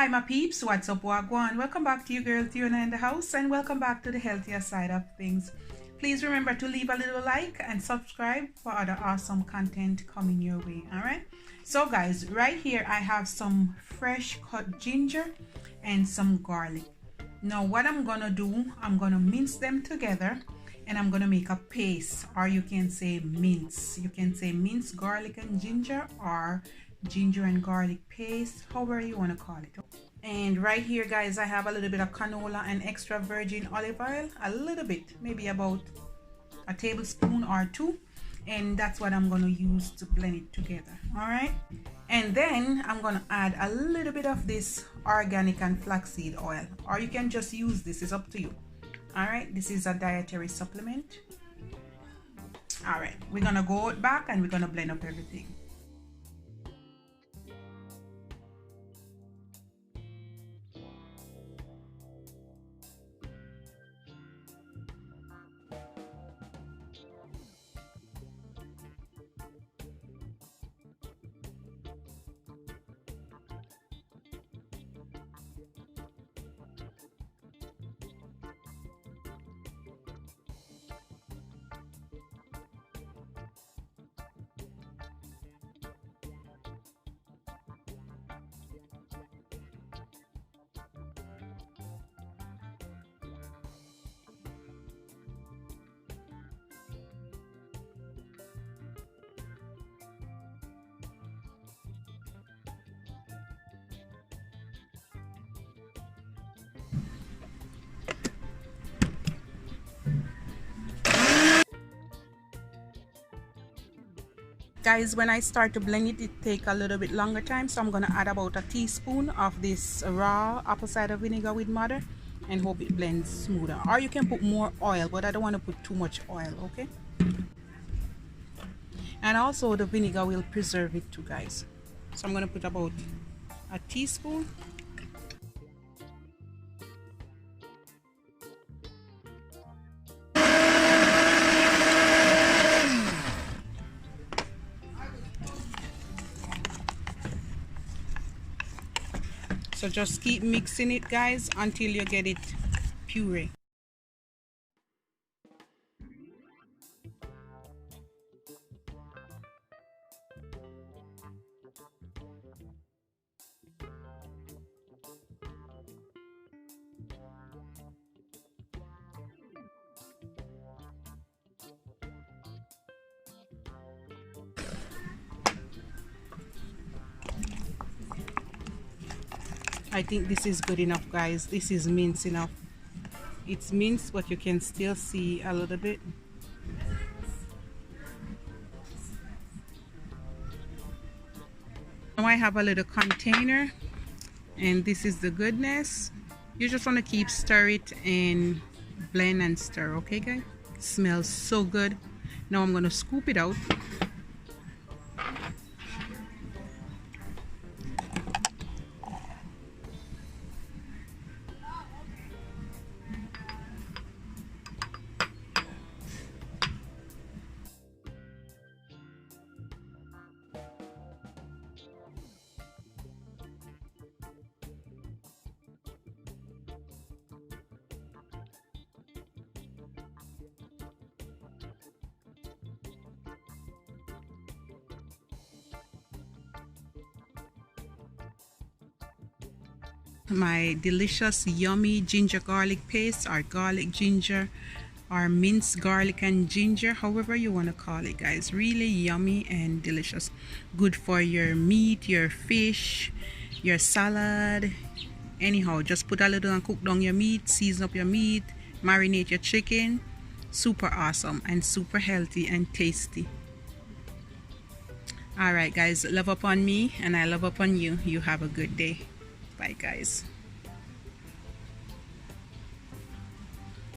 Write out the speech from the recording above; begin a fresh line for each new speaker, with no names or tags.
Hi my peeps, what's up, wagwan? Welcome back to your girl Tiona in the house, and welcome back to the healthier side of things. Please remember to leave a little like and subscribe for other awesome content coming your way. All right, so guys, right here I have some fresh cut ginger and some garlic. Now what I'm gonna do, I'm gonna mince them together and I'm gonna make a paste, or you can say mince. You can say mince garlic and ginger, or ginger and garlic paste, however you want to call it. And right here guys, I have a little bit of canola and extra virgin olive oil, a little bit, maybe about a tablespoon or two, and that's what I'm going to use to blend it together. All right, and then I'm going to add a little bit of this organic and flaxseed oil, or you can just use this, it's up to you. All right, this is a dietary supplement. All right, we're gonna go back and we're gonna blend up everything. Guys, when I start to blend it, it take a little bit longer time, so I'm gonna add about a teaspoon of this raw apple cider vinegar with mother and hope it blends smoother. Or you can put more oil, but I don't want to put too much oil, okay? And also the vinegar will preserve it too, guys. So I'm gonna put about a teaspoon. So just keep mixing it guys until you get it puree. I think this is good enough guys. This is minced enough. It's minced, but you can still see a little bit. Now I have a little container, and this is the goodness. You just want to keep stir it and blend and stir, okay guys? It smells so good. Now I'm going to scoop it out. My delicious yummy ginger garlic paste, or garlic ginger, or minced garlic and ginger, however you want to call it guys. Really yummy and delicious, good for your meat, your fish, your salad. Anyhow, just put a little and cook down your meat, season up your meat, marinate your chicken. Super awesome and super healthy and tasty. All right guys, love upon me and I love upon you. You have a good day. Bye guys.